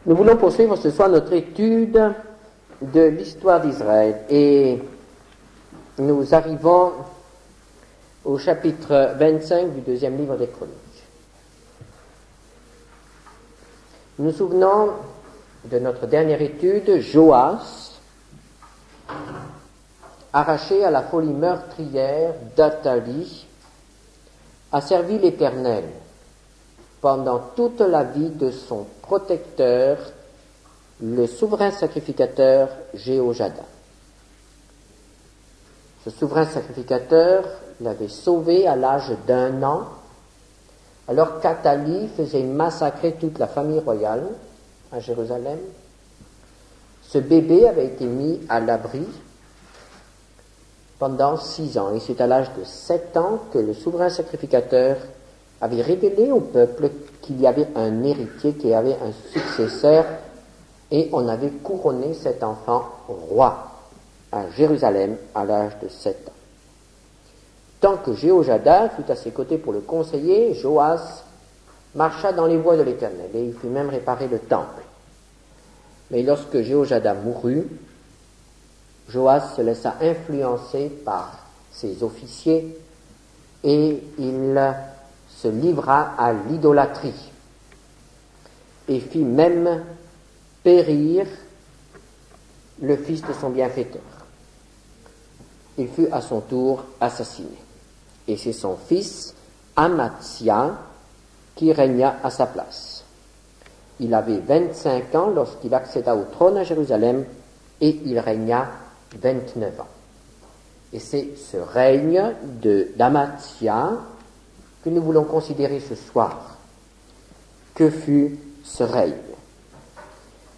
Nous voulons poursuivre ce soir notre étude de l'histoire d'Israël et nous arrivons au chapitre 25 du deuxième livre des Chroniques. Nous nous souvenons de notre dernière étude. Joas, arraché à la folie meurtrière d'Athalie, a servi l'Éternel pendant toute la vie de son protecteur, le souverain sacrificateur Jéhojada. Ce souverain sacrificateur l'avait sauvé à l'âge d'1 an, alors qu'Athalie faisait massacrer toute la famille royale à Jérusalem. Ce bébé avait été mis à l'abri pendant 6 ans, et c'est à l'âge de 7 ans que le souverain sacrificateur avait révélé au peuple qu'il y avait un héritier, qu'il y avait un successeur, et on avait couronné cet enfant roi à Jérusalem à l'âge de 7 ans. Tant que Jéhojada fut à ses côtés pour le conseiller, Joas marcha dans les voies de l'Éternel, et il fit même réparer le temple. Mais lorsque Jéhojada mourut, Joas se laissa influencer par ses officiers, et il se livra à l'idolâtrie et fit même périr le fils de son bienfaiteur. Il fut à son tour assassiné. Et c'est son fils Amatsia qui régna à sa place. Il avait 25 ans lorsqu'il accéda au trône à Jérusalem et il régna 29 ans. Et c'est ce règne d'Amatsia que nous voulons considérer ce soir. Que fut ce règne?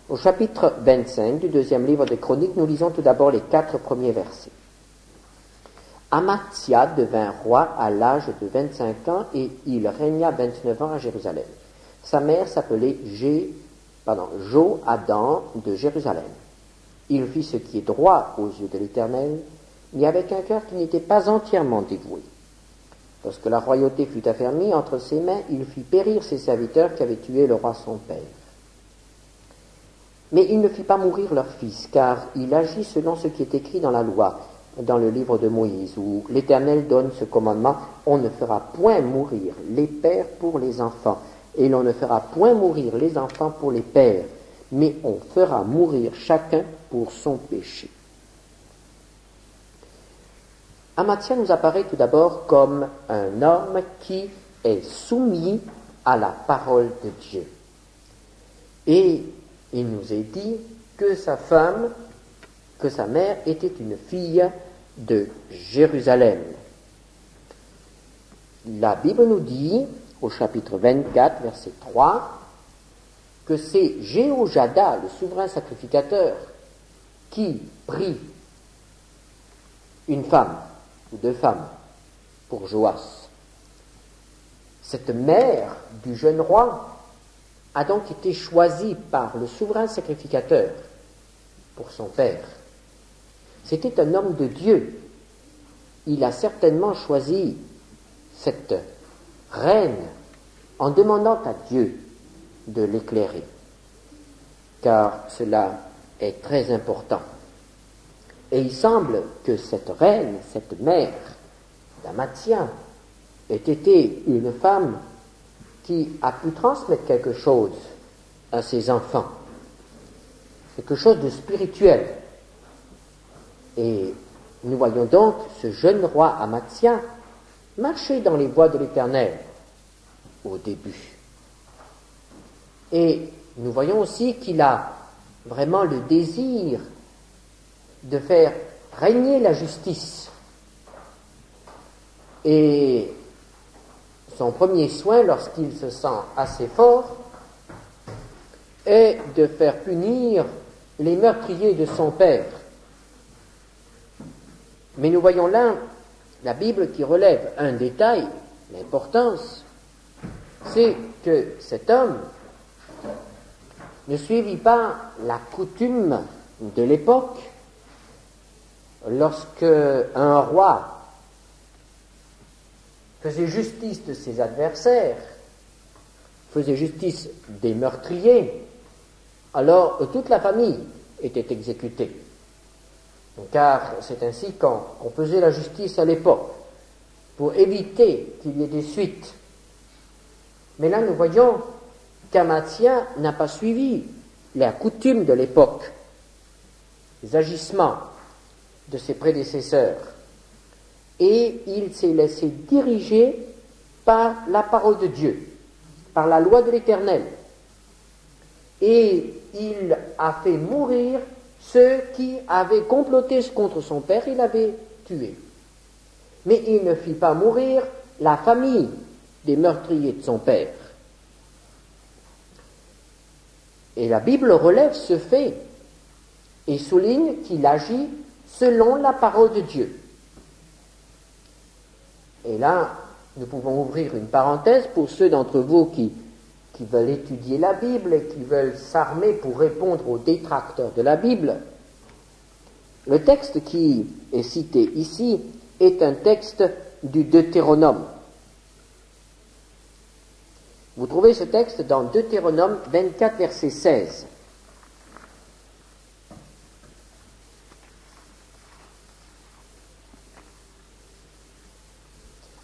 Au chapitre 25 du deuxième livre des Chroniques, nous lisons tout d'abord les 4 premiers versets. Amatsia devint roi à l'âge de 25 ans et il régna 29 ans à Jérusalem. Sa mère s'appelait Johadan de Jérusalem. Il fit ce qui est droit aux yeux de l'Éternel, mais avec un cœur qui n'était pas entièrement dévoué. Lorsque la royauté fut affermie entre ses mains, il fit périr ses serviteurs qui avaient tué le roi son père. Mais il ne fit pas mourir leur fils, car il agit selon ce qui est écrit dans la loi, dans le livre de Moïse, où l'Éternel donne ce commandement: on ne fera point mourir les pères pour les enfants, et l'on ne fera point mourir les enfants pour les pères, mais on fera mourir chacun pour son péché. Amatsia nous apparaît tout d'abord comme un homme qui est soumis à la parole de Dieu. Et il nous est dit que sa femme, que sa mère était une fille de Jérusalem. La Bible nous dit, au chapitre 24, verset 3, que c'est Jéhojada, le souverain sacrificateur, qui prit une femme, ou 2 femmes, pour Joas. Cette mère du jeune roi a donc été choisie par le souverain sacrificateur pour son père. C'était un homme de Dieu. Il a certainement choisi cette reine en demandant à Dieu de l'éclairer, car cela est très important. Et il semble que cette reine, cette mère d'Amatsia, ait été une femme qui a pu transmettre quelque chose à ses enfants, quelque chose de spirituel. Et nous voyons donc ce jeune roi Amatsia marcher dans les voies de l'Éternel au début. Et nous voyons aussi qu'il a vraiment le désir de faire régner la justice. Et son premier soin, lorsqu'il se sent assez fort, est de faire punir les meurtriers de son père. Mais nous voyons là la Bible qui relève un détail, l'importance, c'est que cet homme ne suivit pas la coutume de l'époque. Lorsque un roi faisait justice de ses adversaires, faisait justice des meurtriers, alors toute la famille était exécutée. Car c'est ainsi qu'on faisait la justice à l'époque, pour éviter qu'il y ait des suites. Mais là, nous voyons qu'Amathia n'a pas suivi la coutume de l'époque, les agissements de ses prédécesseurs, et il s'est laissé diriger par la parole de Dieu, par la loi de l'Éternel, et il a fait mourir ceux qui avaient comploté contre son père, il avait tué. Mais il ne fit pas mourir la famille des meurtriers de son père. Et la Bible relève ce fait et souligne qu'il agit selon la parole de Dieu. Et là, nous pouvons ouvrir une parenthèse pour ceux d'entre vous qui veulent étudier la Bible et qui veulent s'armer pour répondre aux détracteurs de la Bible. Le texte qui est cité ici est un texte du Deutéronome. Vous trouvez ce texte dans Deutéronome 24, verset 16.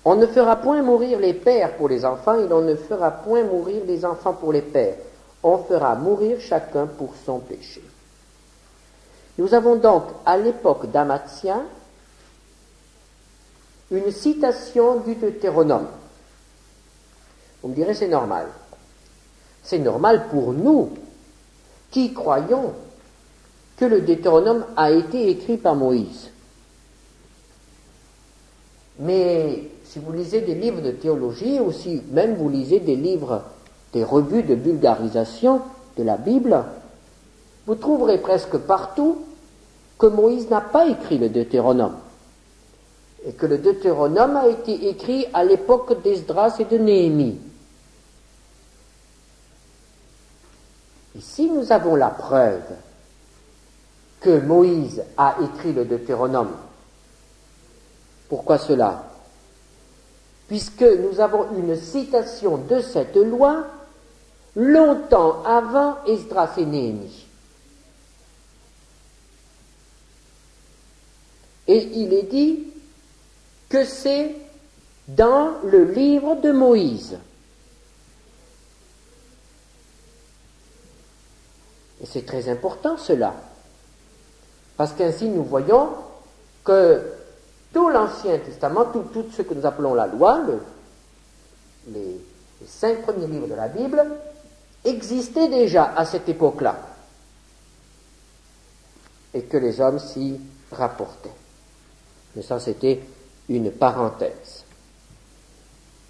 On ne fera point mourir les pères pour les enfants, et l'on ne fera point mourir les enfants pour les pères. On fera mourir chacun pour son péché. Nous avons donc, à l'époque d'Amathia, une citation du Deutéronome. Vous me direz, c'est normal. C'est normal pour nous, qui croyons que le Deutéronome a été écrit par Moïse. Mais si vous lisez des livres de théologie, ou si même vous lisez des livres, des revues de vulgarisation de la Bible, vous trouverez presque partout que Moïse n'a pas écrit le Deutéronome, et que le Deutéronome a été écrit à l'époque d'Esdras et de Néhémie. Ici, nous avons la preuve que Moïse a écrit le Deutéronome. Pourquoi cela? Puisque nous avons une citation de cette loi longtemps avant Esdras et Néhémie. Et il est dit que c'est dans le livre de Moïse. Et c'est très important cela, parce qu'ainsi nous voyons que tout l'Ancien Testament, tout ce que nous appelons la loi, les 5 premiers livres de la Bible, existaient déjà à cette époque-là, et que les hommes s'y rapportaient. Mais ça, c'était une parenthèse.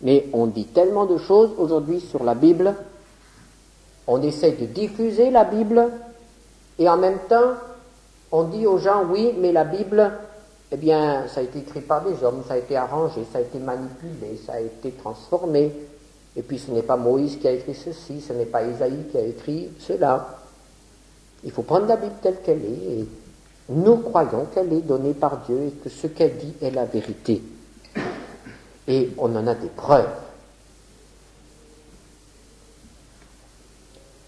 Mais on dit tellement de choses aujourd'hui sur la Bible, on essaie de diffuser la Bible, et en même temps, on dit aux gens, oui, mais la Bible, eh bien, ça a été écrit par des hommes, ça a été arrangé, ça a été manipulé, ça a été transformé, et puis ce n'est pas Moïse qui a écrit ceci, ce n'est pas Isaïe qui a écrit cela. Il faut prendre la Bible telle qu'elle est, et nous croyons qu'elle est donnée par Dieu, et que ce qu'elle dit est la vérité. Et on en a des preuves.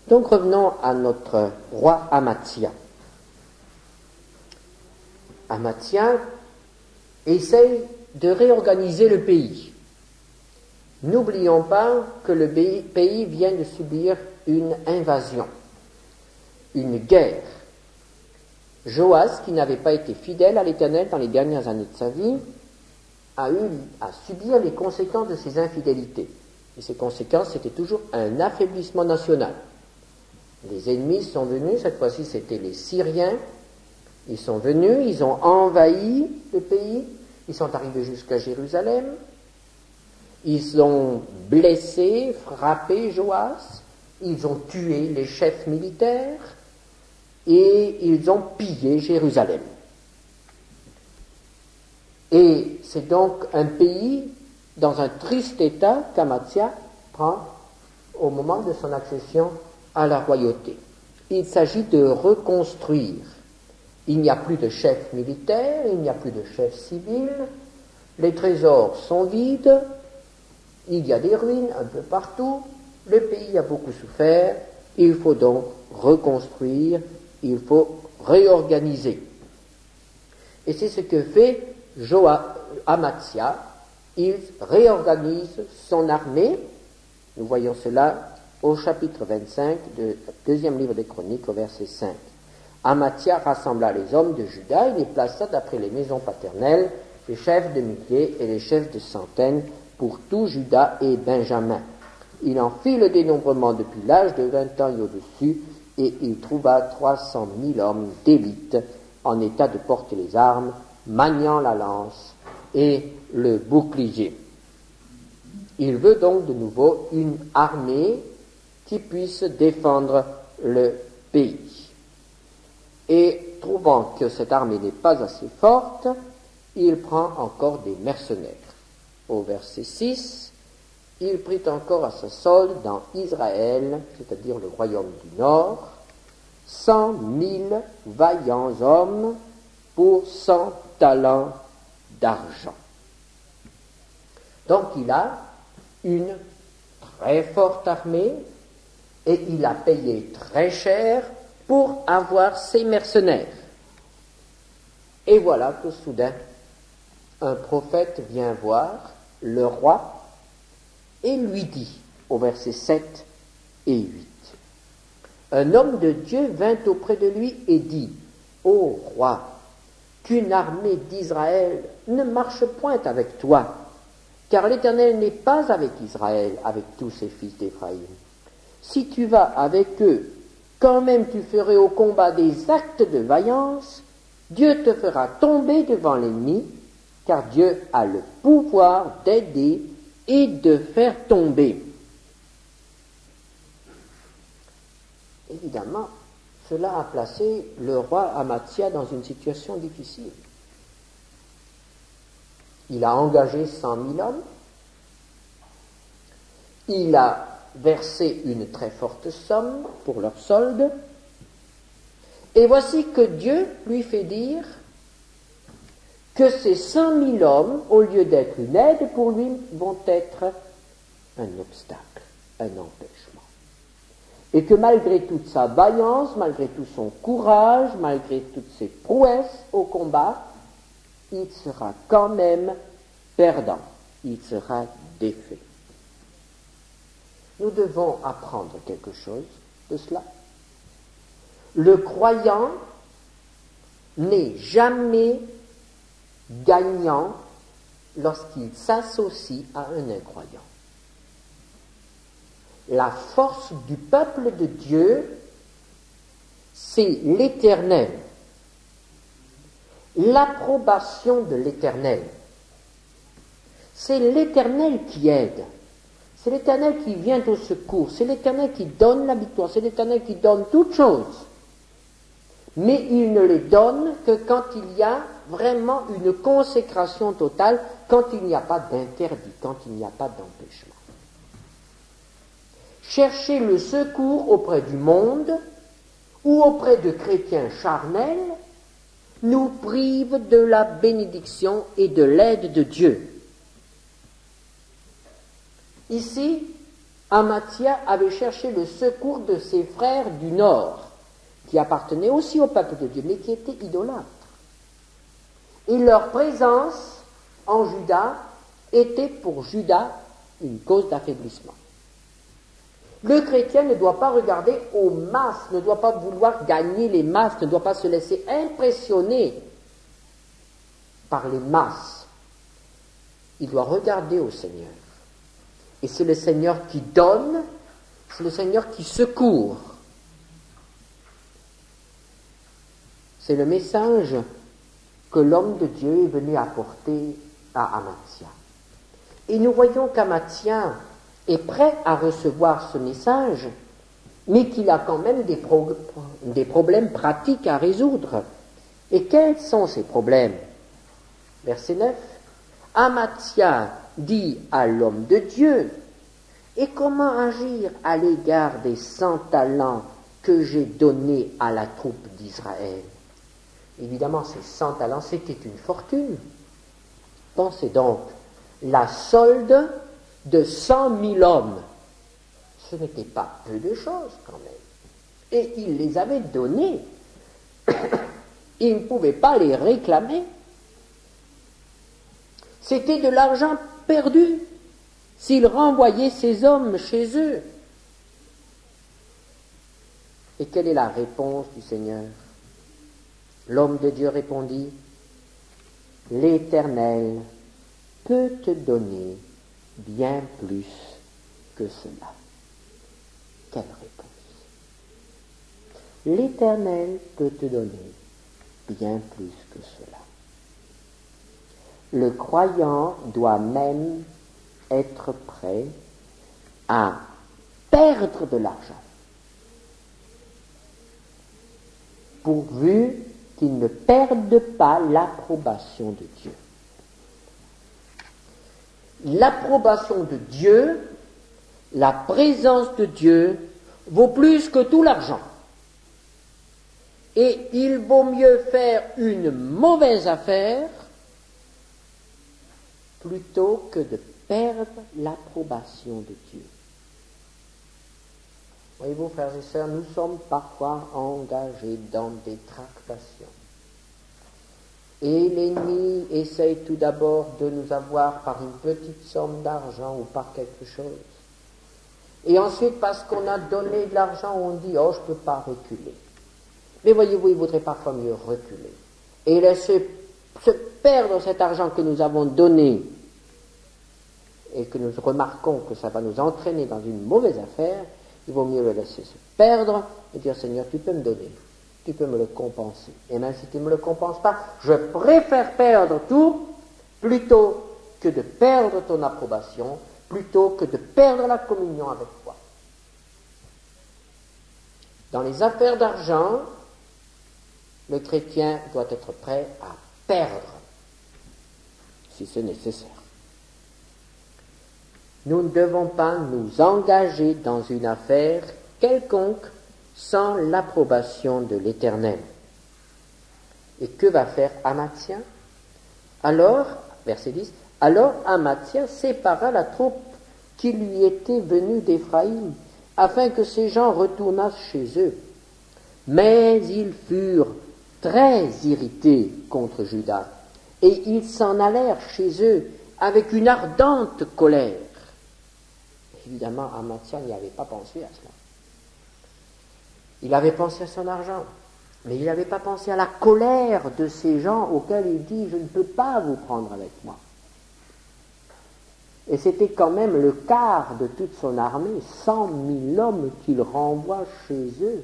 Donc revenons à notre roi Amathia. Amathia essaye de réorganiser le pays. N'oublions pas que le pays vient de subir une invasion, une guerre. Joas, qui n'avait pas été fidèle à l'Éternel dans les dernières années de sa vie, a eu à subir les conséquences de ses infidélités. Et ces conséquences, c'était toujours un affaiblissement national. Les ennemis sont venus, cette fois-ci c'était les Syriens, ils sont venus, ils ont envahi le pays, ils sont arrivés jusqu'à Jérusalem, ils ont blessé, frappé Joas, ils ont tué les chefs militaires et ils ont pillé Jérusalem. Et c'est donc un pays dans un triste état qu'Amathia prend au moment de son accession à la royauté. Il s'agit de reconstruire. Il n'y a plus de chef militaire, il n'y a plus de chef civil, les trésors sont vides, il y a des ruines un peu partout, le pays a beaucoup souffert, Il faut donc reconstruire, il faut réorganiser. Et c'est ce que fait Amatzia. Il réorganise son armée. Nous voyons cela au chapitre 25 du deuxième livre des Chroniques, au verset 5. Amatzia rassembla les hommes de Juda et les plaça d'après les maisons paternelles, les chefs de milliers et les chefs de centaines, pour tout Juda et Benjamin. Il en fit le dénombrement depuis l'âge de 20 ans et au-dessus, et il trouva 300 000 hommes d'élite en état de porter les armes, maniant la lance et le bouclier. Il veut donc de nouveau une armée qui puisse défendre le pays. Et trouvant que cette armée n'est pas assez forte, il prend encore des mercenaires. Au verset 6, il prit encore à sa solde dans Israël, c'est-à-dire le royaume du Nord, 100 000 vaillants hommes pour 100 talents d'argent. Donc il a une très forte armée et il a payé très cher pour avoir ses mercenaires. Et voilà que soudain, un prophète vient voir le roi et lui dit, au verset 7 et 8, un homme de Dieu vint auprès de lui et dit, ô roi, qu'une armée d'Israël ne marche point avec toi, car l'Éternel n'est pas avec Israël, avec tous ses fils d'Éphraïm. Si tu vas avec eux, quand même tu ferais au combat des actes de vaillance, Dieu te fera tomber devant l'ennemi, car Dieu a le pouvoir d'aider et de faire tomber. Évidemment, cela a placé le roi Amatzia dans une situation difficile. Il a engagé 100 000 hommes, il a versé une très forte somme pour leur solde, et voici que Dieu lui fait dire que ces 100 000 hommes, au lieu d'être une aide pour lui, vont être un obstacle, un empêchement. Et que malgré toute sa vaillance, malgré tout son courage, malgré toutes ses prouesses au combat, il sera quand même perdant, il sera défait. Nous devons apprendre quelque chose de cela. Le croyant n'est jamais gagnant lorsqu'il s'associe à un incroyant. La force du peuple de Dieu, c'est l'Éternel, l'approbation de l'Éternel. C'est l'Éternel qui aide, c'est l'Éternel qui vient au secours, c'est l'Éternel qui donne la victoire, c'est l'Éternel qui donne toutes choses. Mais il ne les donne que quand il y a vraiment une consécration totale, quand il n'y a pas d'interdit, quand il n'y a pas d'empêchement. Chercher le secours auprès du monde ou auprès de chrétiens charnels nous prive de la bénédiction et de l'aide de Dieu. Ici, Amatzia avait cherché le secours de ses frères du Nord, qui appartenaient aussi au peuple de Dieu, mais qui étaient idolâtres. Et leur présence en Juda était pour Juda une cause d'affaiblissement. Le chrétien ne doit pas regarder aux masses, ne doit pas vouloir gagner les masses, ne doit pas se laisser impressionner par les masses. Il doit regarder au Seigneur. Et c'est le Seigneur qui donne, c'est le Seigneur qui secourt. C'est le message que l'homme de Dieu est venu apporter à Amatzia. Et nous voyons qu'Amatzia est prêt à recevoir ce message, mais qu'il a quand même des problèmes pratiques à résoudre. Et quels sont ces problèmes? Verset 9. Amatzia dit à l'homme de Dieu, et comment agir à l'égard des 100 talents que j'ai donnés à la troupe d'Israël? Évidemment, ces 100 talents, c'était une fortune. Pensez donc, la solde de 100 000 hommes, ce n'était pas peu de choses quand même. Et il les avait donnés. Il ne pouvait pas les réclamer. C'était de l'argent perdu s'il renvoyait ces hommes chez eux. Et quelle est la réponse du Seigneur? L'homme de Dieu répondit, « L'Éternel peut te donner bien plus que cela. » Quelle réponse? L'Éternel peut te donner bien plus que cela. Le croyant doit même être prêt à perdre de l'argent, pourvu qu'il ne perde pas l'approbation de Dieu. L'approbation de Dieu, la présence de Dieu, vaut plus que tout l'argent. Et il vaut mieux faire une mauvaise affaire plutôt que de perdre l'approbation de Dieu. Voyez-vous, frères et sœurs, nous sommes parfois engagés dans des tractations. Et l'ennemi essaye tout d'abord de nous avoir par une petite somme d'argent ou par quelque chose. Et ensuite, parce qu'on a donné de l'argent, on dit « Oh, je ne peux pas reculer ». Mais voyez-vous, il vaudrait parfois mieux reculer et laisser se perdre cet argent que nous avons donné et que nous remarquons que ça va nous entraîner dans une mauvaise affaire. Il vaut mieux le laisser se perdre et dire « Seigneur, tu peux me donner, tu peux me le compenser. Et même si tu ne me le compenses pas, je préfère perdre tout plutôt que de perdre ton approbation, plutôt que de perdre la communion avec toi. » Dans les affaires d'argent, le chrétien doit être prêt à perdre, si c'est nécessaire. Nous ne devons pas nous engager dans une affaire quelconque sans l'approbation de l'Éternel. Et que va faire Amathia? Alors, verset 10, alors Amathia sépara la troupe qui lui était venue d'Éphraïm, afin que ces gens retournassent chez eux. Mais ils furent très irrités contre Juda, et ils s'en allèrent chez eux avec une ardente colère. Évidemment, Amathia n'y avait pas pensé à cela. Il avait pensé à son argent, mais il n'avait pas pensé à la colère de ces gens auxquels il dit « Je ne peux pas vous prendre avec moi ». Et c'était quand même le quart de toute son armée, 100 000 hommes qu'il renvoie chez eux,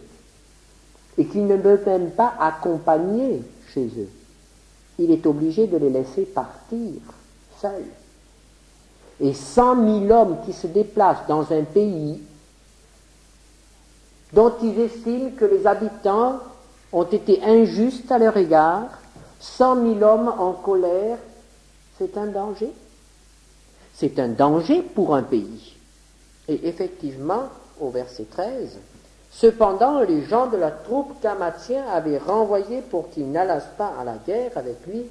et qu'il ne peut même pas accompagner chez eux. Il est obligé de les laisser partir seuls. Et 100 000 hommes qui se déplacent dans un pays dont ils estiment que les habitants ont été injustes à leur égard, 100 000 hommes en colère, c'est un danger. C'est un danger pour un pays. Et effectivement, au verset 13, cependant, les gens de la troupe qu'Amathia avait renvoyés pour qu'ils n'allassent pas à la guerre avec lui,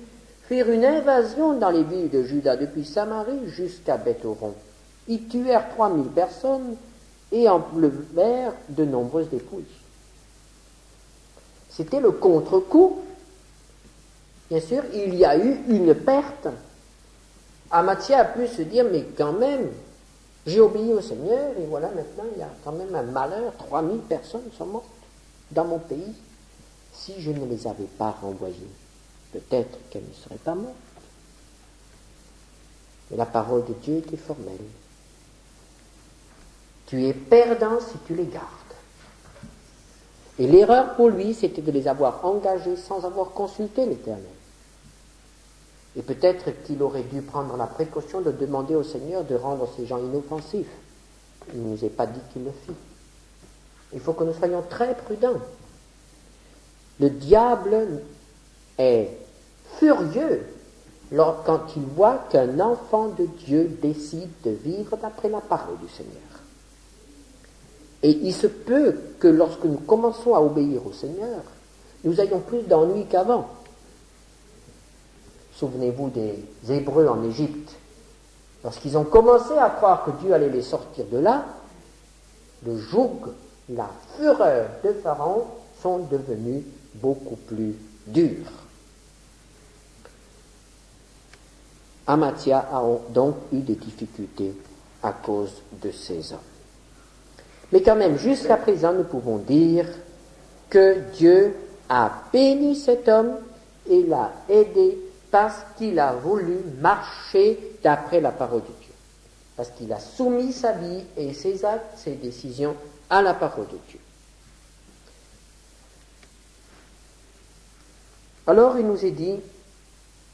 firent une invasion dans les villes de Juda, depuis Samarie jusqu'à Beth-horon. Ils tuèrent 3000 personnes et enlevèrent de nombreuses dépouilles. C'était le contre-coup. Bien sûr, il y a eu une perte. Amathia a pu se dire, mais quand même, j'ai obéi au Seigneur, et voilà, maintenant, il y a quand même un malheur, 3000 personnes sont mortes dans mon pays. Si je ne les avais pas renvoyées, peut-être qu'elles ne seraient pas mortes. Mais la parole de Dieu était formelle. Tu es perdant si tu les gardes. Et l'erreur pour lui, c'était de les avoir engagés sans avoir consulté l'Éternel. Et peut-être qu'il aurait dû prendre la précaution de demander au Seigneur de rendre ces gens inoffensifs. Il ne nous est pas dit qu'il le fit. Il faut que nous soyons très prudents. Le diable est furieux quand il voit qu'un enfant de Dieu décide de vivre d'après la parole du Seigneur. Et il se peut que lorsque nous commençons à obéir au Seigneur, nous ayons plus d'ennuis qu'avant. Souvenez-vous des Hébreux en Égypte. Lorsqu'ils ont commencé à croire que Dieu allait les sortir de là, le joug la fureur de Pharaon sont devenues beaucoup plus dures. Amathia a donc eu des difficultés à cause de ces hommes. Mais quand même, jusqu'à présent, nous pouvons dire que Dieu a béni cet homme et l'a aidé parce qu'il a voulu marcher d'après la parole de Dieu. Parce qu'il a soumis sa vie et ses actes, ses décisions à la parole de Dieu. Alors il nous est dit,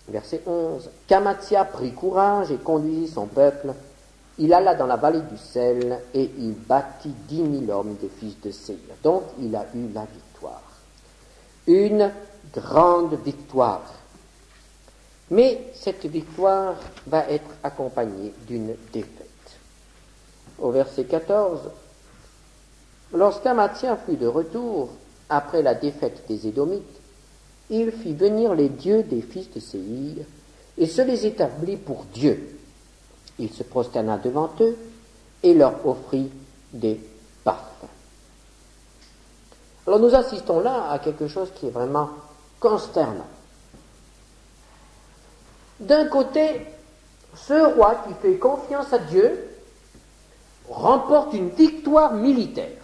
verset 11, qu'Amathia prit courage et conduisit son peuple. Il alla dans la vallée du sel et il bâtit 10 000 hommes des fils de Séir. Donc il a eu la victoire. Une grande victoire. Mais cette victoire va être accompagnée d'une défaite. Au verset 14, lorsqu'Amathia fut de retour, après la défaite des Édomites, il fit venir les dieux des fils de Séir et se les établit pour Dieu. Il se prosterna devant eux et leur offrit des parfums. Alors nous assistons là à quelque chose qui est vraiment consternant. D'un côté, ce roi qui fait confiance à Dieu remporte une victoire militaire.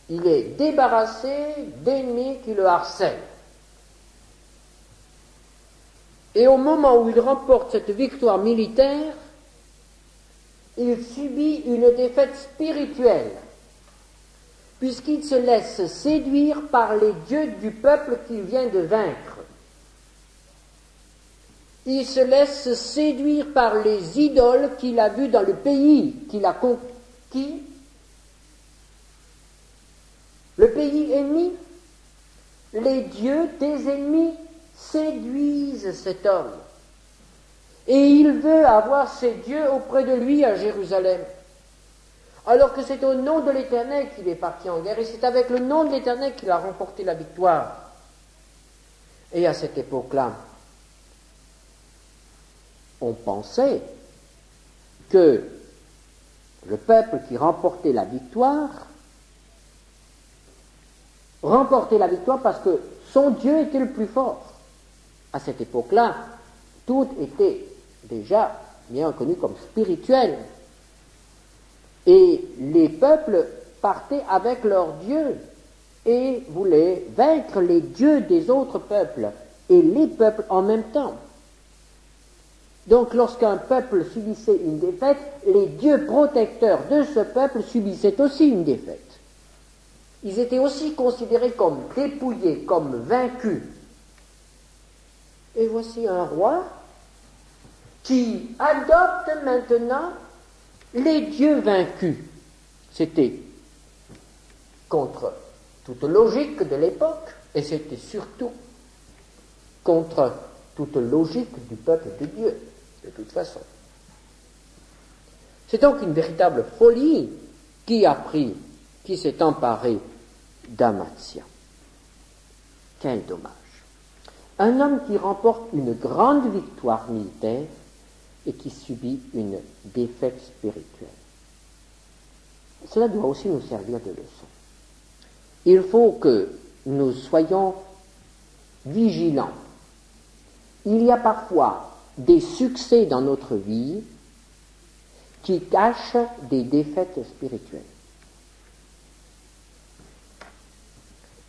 Il est débarrassé d'ennemis qui le harcèlent. Et au moment où il remporte cette victoire militaire, il subit une défaite spirituelle, puisqu'il se laisse séduire par les dieux du peuple qu'il vient de vaincre. Il se laisse séduire par les idoles qu'il a vues dans le pays qu'il a conquis. Le pays ennemi, les dieux des ennemis séduisent cet homme. Et il veut avoir ces dieux auprès de lui à Jérusalem. Alors que c'est au nom de l'Éternel qu'il est parti en guerre, et c'est avec le nom de l'Éternel qu'il a remporté la victoire. Et à cette époque-là, on pensait que le peuple qui remportait la victoire parce que son Dieu était le plus fort. À cette époque-là, tout était déjà bien reconnu comme spirituel. Et les peuples partaient avec leur Dieu et voulaient vaincre les dieux des autres peuples et les peuples en même temps. Donc lorsqu'un peuple subissait une défaite, les dieux protecteurs de ce peuple subissaient aussi une défaite. Ils étaient aussi considérés comme dépouillés, comme vaincus. Et voici un roi qui adopte maintenant les dieux vaincus. C'était contre toute logique de l'époque, et c'était surtout contre toute logique du peuple de Dieu, de toute façon. C'est donc une véritable folie qui s'est emparée d'Amathia. Quel dommage. Un homme qui remporte une grande victoire militaire et qui subit une défaite spirituelle. Cela doit aussi nous servir de leçon. Il faut que nous soyons vigilants. Il y a parfois des succès dans notre vie qui cachent des défaites spirituelles.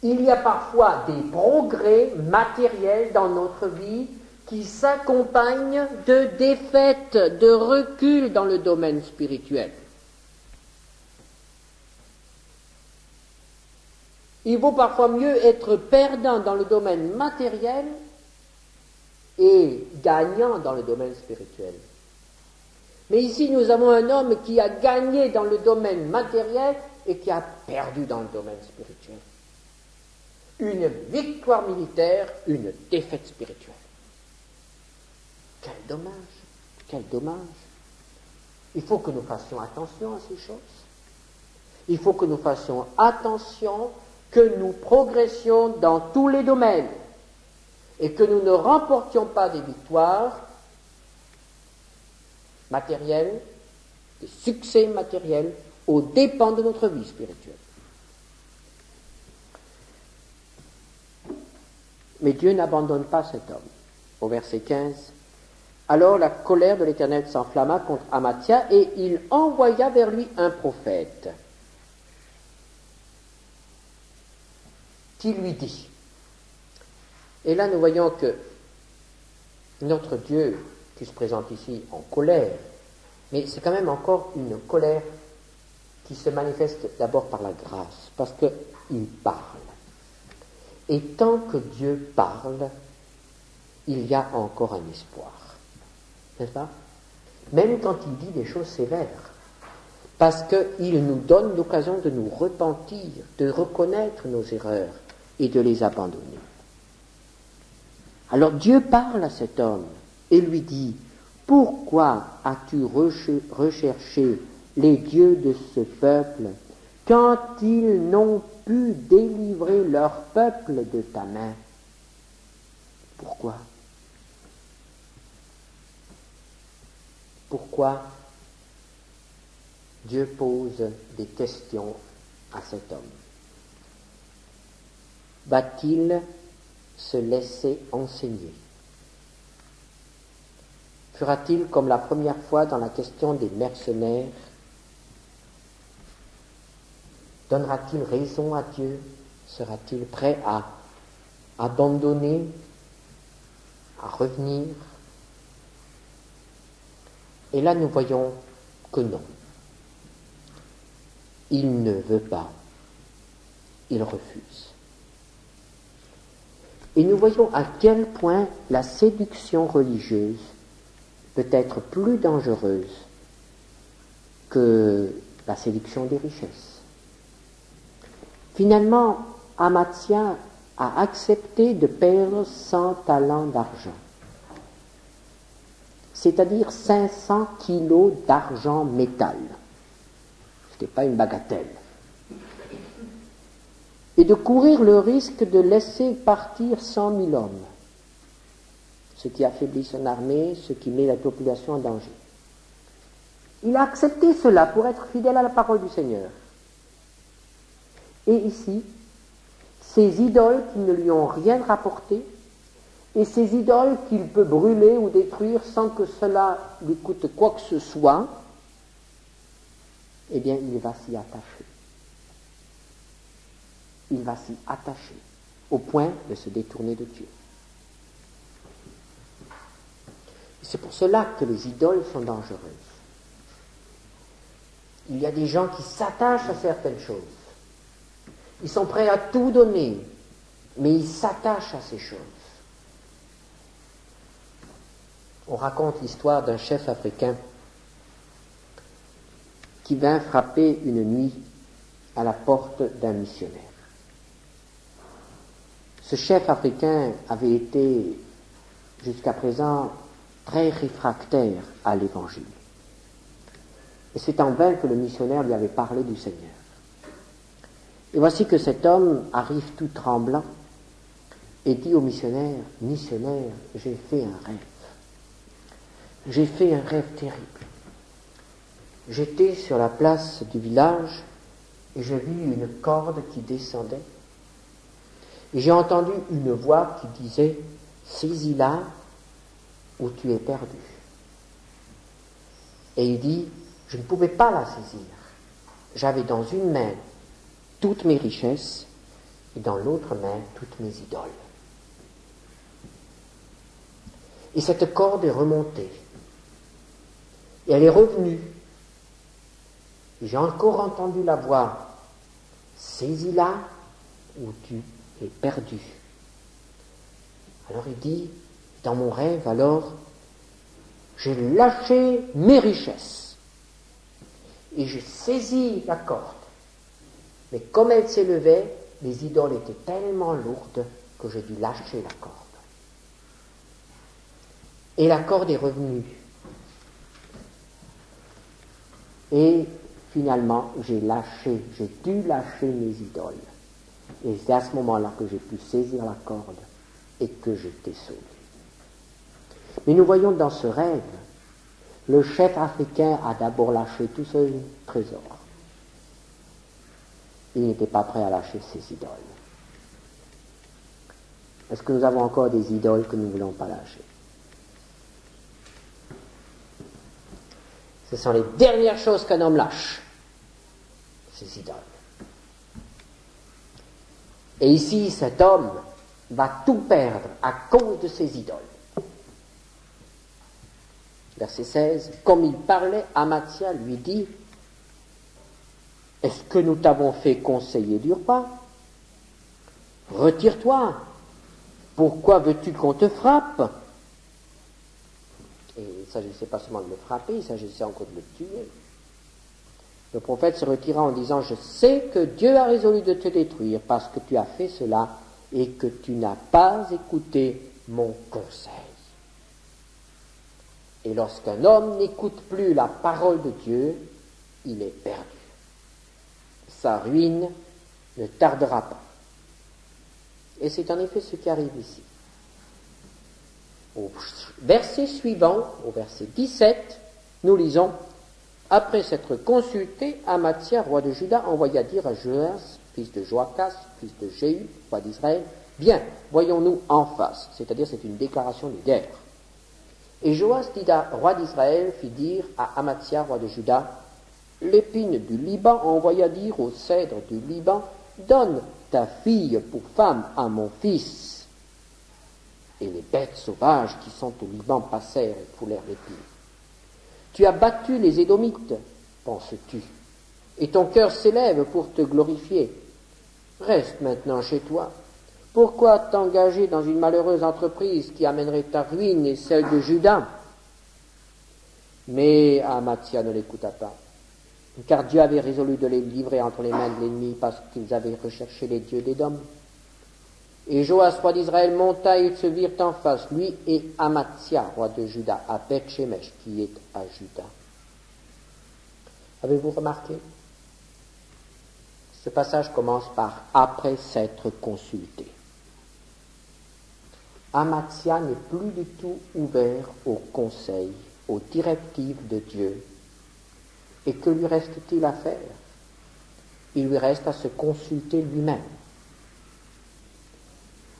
Il y a parfois des progrès matériels dans notre vie qui s'accompagnent de défaites, de recul dans le domaine spirituel. Il vaut parfois mieux être perdant dans le domaine matériel et gagnant dans le domaine spirituel. Mais ici, nous avons un homme qui a gagné dans le domaine matériel et qui a perdu dans le domaine spirituel. Une victoire militaire, une défaite spirituelle. Quel dommage, quel dommage. Il faut que nous fassions attention à ces choses. Il faut que nous fassions attention, que nous progressions dans tous les domaines et que nous ne remportions pas des victoires matérielles, des succès matériels aux dépens de notre vie spirituelle. Mais Dieu n'abandonne pas cet homme. Au verset 15, alors la colère de l'Éternel s'enflamma contre Amathia et il envoya vers lui un prophète qui lui dit, et là nous voyons que notre Dieu qui se présente ici en colère, mais c'est quand même encore une colère qui se manifeste d'abord par la grâce, parce qu'il parle. Et tant que Dieu parle, il y a encore un espoir. N'est-ce pas? Même quand il dit des choses sévères, parce qu'il nous donne l'occasion de nous repentir, de reconnaître nos erreurs et de les abandonner. Alors Dieu parle à cet homme et lui dit, « Pourquoi as-tu recherché les dieux de ce peuple quand ils n'ont pu délivrer leur peuple de ta main? » Pourquoi? Pourquoi Dieu pose des questions à cet homme? Va-t-il se laisser enseigner? Fera-t-il comme la première fois dans la question des mercenaires? Donnera-t-il raison à Dieu? Sera-t-il prêt à abandonner, à revenir? Et là, nous voyons que non. Il ne veut pas. Il refuse. Et nous voyons à quel point la séduction religieuse peut être plus dangereuse que la séduction des richesses. Finalement, Amathia a accepté de perdre 100 talents d'argent, c'est-à-dire 500 kilos d'argent métal. Ce n'était pas une bagatelle. Et de courir le risque de laisser partir 100 000 hommes, ce qui affaiblit son armée, ce qui met la population en danger. Il a accepté cela pour être fidèle à la parole du Seigneur. Et ici, ces idoles qui ne lui ont rien rapporté, et ces idoles qu'il peut brûler ou détruire sans que cela lui coûte quoi que ce soit, eh bien, il va s'y attacher. Il va s'y attacher, au point de se détourner de Dieu. C'est pour cela que les idoles sont dangereuses. Il y a des gens qui s'attachent à certaines choses. Ils sont prêts à tout donner, mais ils s'attachent à ces choses. On raconte l'histoire d'un chef africain qui vint frapper une nuit à la porte d'un missionnaire. Ce chef africain avait été jusqu'à présent très réfractaire à l'Évangile. Et c'est en vain que le missionnaire lui avait parlé du Seigneur. Et voici que cet homme arrive tout tremblant et dit au missionnaire, « Missionnaire, j'ai fait un rêve. J'ai fait un rêve terrible. J'étais sur la place du village et j'ai vu une corde qui descendait. Et j'ai entendu une voix qui disait, « Saisis-la ou tu es perdu. » Et il dit, « Je ne pouvais pas la saisir. J'avais dans une main toutes mes richesses et dans l'autre main toutes mes idoles. » Et cette corde est remontée. Et elle est revenue. Et j'ai encore entendu la voix, « Saisis-la ou tu es perdu. » Alors il dit, dans mon rêve, alors, j'ai lâché mes richesses. Et j'ai saisi la corde. Mais comme elle s'élevait, les idoles étaient tellement lourdes que j'ai dû lâcher la corde. Et la corde est revenue. Et finalement, j'ai dû lâcher mes idoles. Et c'est à ce moment-là que j'ai pu saisir la corde et que j'étais sauvé. Mais nous voyons dans ce rêve, le chef africain a d'abord lâché tout son trésor. il n'était pas prêt à lâcher ses idoles. Est-ce que nous avons encore des idoles que nous ne voulons pas lâcher? Ce sont les dernières choses qu'un homme lâche, ses idoles. Et ici, cet homme va tout perdre à cause de ses idoles. Verset 16, comme il parlait, Amathia lui dit, « Est-ce que nous t'avons fait conseiller du roi? Retire-toi. Pourquoi veux-tu qu'on te frappe ?» Et il ne s'agissait pas seulement de le frapper, il s'agissait encore de le tuer. Le prophète se retira en disant, « Je sais que Dieu a résolu de te détruire parce que tu as fait cela et que tu n'as pas écouté mon conseil. » Et lorsqu'un homme n'écoute plus la parole de Dieu, il est perdu. Sa ruine ne tardera pas. Et c'est en effet ce qui arrive ici. Au verset suivant, au verset 17, nous lisons, « Après s'être consulté, Amathia, roi de Juda, envoya dire à Joas, fils de Joachas, fils de Jéhu, roi d'Israël, « Bien, voyons-nous en face. » C'est-à-dire, c'est une déclaration de guerre. Et Joas, roi d'Israël, fit dire à Amathia, roi de Juda, « L'épine du Liban envoya dire au cèdre du Liban, « Donne ta fille pour femme à mon fils. » Et les bêtes sauvages qui sont au Liban passèrent et foulèrent l'épine. Tu as battu les Édomites, penses-tu, et ton cœur s'élève pour te glorifier. Reste maintenant chez toi. Pourquoi t'engager dans une malheureuse entreprise qui amènerait ta ruine et celle de Juda? Mais Amathia ne l'écouta pas, car Dieu avait résolu de les livrer entre les mains de l'ennemi parce qu'ils avaient recherché les dieux d'Édom. Et Joas, roi d'Israël, monta et ils se virent en face, lui et Amathia, roi de Juda, à Beth-Shemesh, qui est à Juda. Avez-vous remarqué? Ce passage commence par « après s'être consulté ». Amathia n'est plus du tout ouvert aux conseils, aux directives de Dieu. Et que lui reste-t-il à faire? Il lui reste à se consulter lui-même.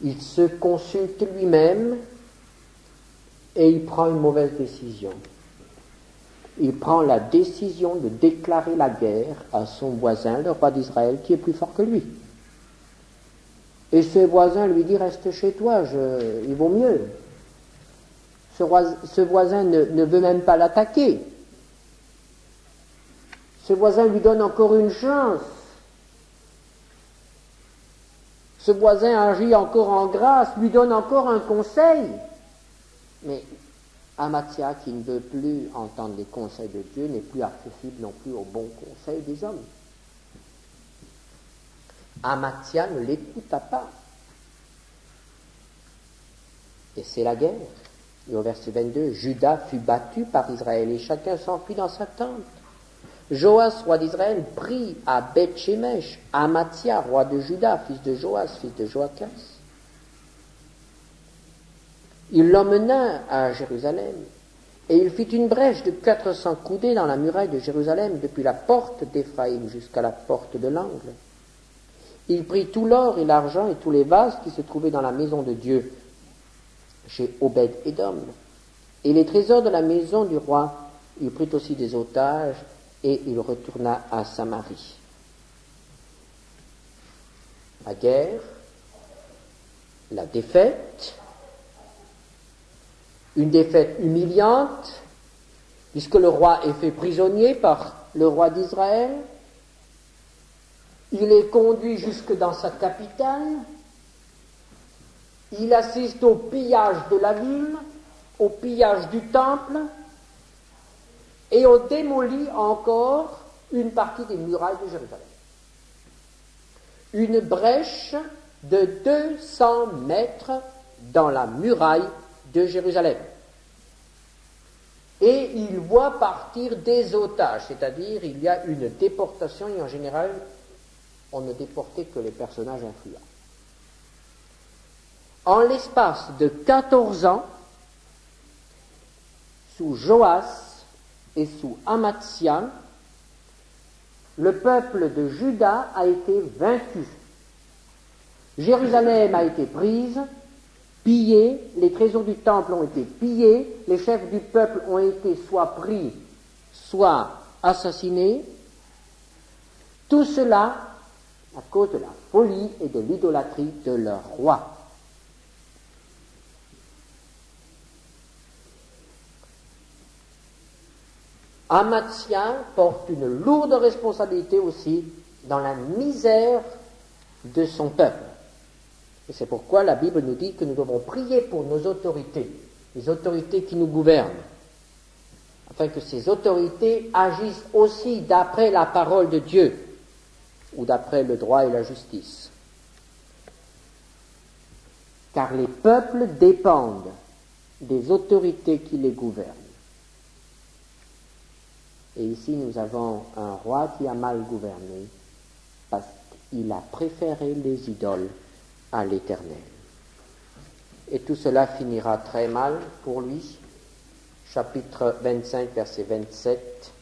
Il se consulte lui-même et il prend une mauvaise décision. Il prend la décision de déclarer la guerre à son voisin, le roi d'Israël, qui est plus fort que lui. Et ce voisin lui dit, reste chez toi, il vaut mieux. Ce voisin ne veut même pas l'attaquer. Ce voisin lui donne encore une chance. Ce voisin agit encore en grâce, lui donne encore un conseil. Mais Amathia, qui ne veut plus entendre les conseils de Dieu, n'est plus accessible non plus aux bons conseils des hommes. Amathia ne l'écouta pas. Et c'est la guerre. Et au verset 22, Juda fut battu par Israël et chacun s'enfuit dans sa tente. Joas, roi d'Israël, prit à Beth-Shemesh Amathia, roi de Juda, fils de Joas, fils de Joachas. Il l'emmena à Jérusalem, et il fit une brèche de 400 coudées dans la muraille de Jérusalem, depuis la porte d'Éphraïm jusqu'à la porte de l'angle. Il prit tout l'or et l'argent et tous les vases qui se trouvaient dans la maison de Dieu, chez Obed-Édom, et les trésors de la maison du roi. Il prit aussi des otages, et il retourna à Samarie. La guerre, la défaite, une défaite humiliante, puisque le roi est fait prisonnier par le roi d'Israël. Il est conduit jusque dans sa capitale. Il assiste au pillage de la ville, au pillage du temple, et on démolit encore une partie des murailles de Jérusalem. Une brèche de 200 mètres dans la muraille de Jérusalem. Et il voit partir des otages, c'est-à-dire il y a une déportation, et en général, on ne déportait que les personnages influents. En l'espace de 14 ans, sous Joas et sous Amathia, le peuple de Juda a été vaincu. Jérusalem a été prise, pillée, les trésors du temple ont été pillés, les chefs du peuple ont été soit pris, soit assassinés. Tout cela à cause de la folie et de l'idolâtrie de leur roi. Amathia porte une lourde responsabilité aussi dans la misère de son peuple. Et c'est pourquoi la Bible nous dit que nous devons prier pour nos autorités, les autorités qui nous gouvernent, afin que ces autorités agissent aussi d'après la parole de Dieu, ou d'après le droit et la justice. Car les peuples dépendent des autorités qui les gouvernent. Et ici, nous avons un roi qui a mal gouverné parce qu'il a préféré les idoles à l'Éternel. Et tout cela finira très mal pour lui. Chapitre 25, verset 27.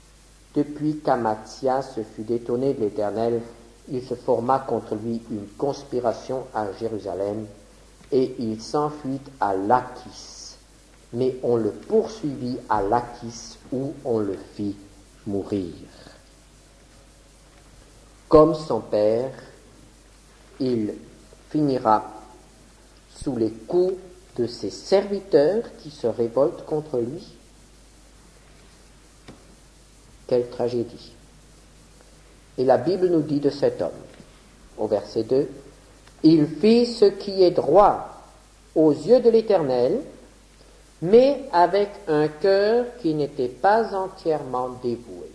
Depuis qu'Amathia se fut détourné de l'Éternel, il se forma contre lui une conspiration à Jérusalem, et il s'enfuit à Lachis. Mais on le poursuivit à Lachis, où on le fit mourir. Comme son père, il finira sous les coups de ses serviteurs qui se révoltent contre lui. Quelle tragédie! Et la Bible nous dit de cet homme, au verset 2, « Il fit ce qui est droit aux yeux de l'Éternel, mais avec un cœur qui n'était pas entièrement dévoué. »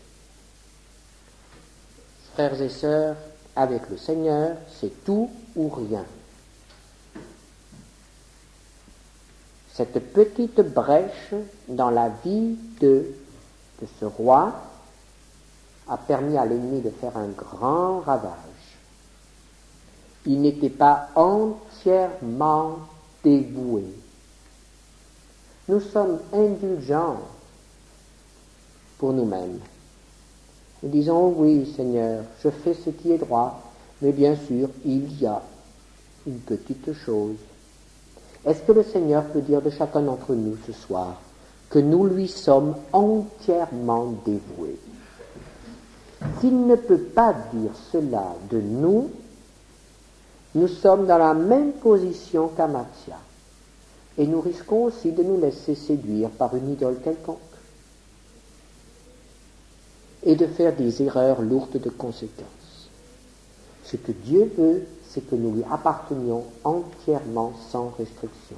Frères et sœurs, avec le Seigneur, c'est tout ou rien. Cette petite brèche dans la vie de ce roi a permis à l'ennemi de faire un grand ravage. Il n'était pas entièrement dévoué. Nous sommes indulgents pour nous-mêmes. Nous disons, oui Seigneur, je fais ce qui est droit, mais bien sûr, il y a une petite chose. Est-ce que le Seigneur peut dire de chacun d'entre nous ce soir que nous lui sommes entièrement dévoués? S'il ne peut pas dire cela de nous, nous sommes dans la même position qu'Amathia, et nous risquons aussi de nous laisser séduire par une idole quelconque, et de faire des erreurs lourdes de conséquences. Ce que Dieu veut, c'est que nous lui appartenions entièrement sans restriction.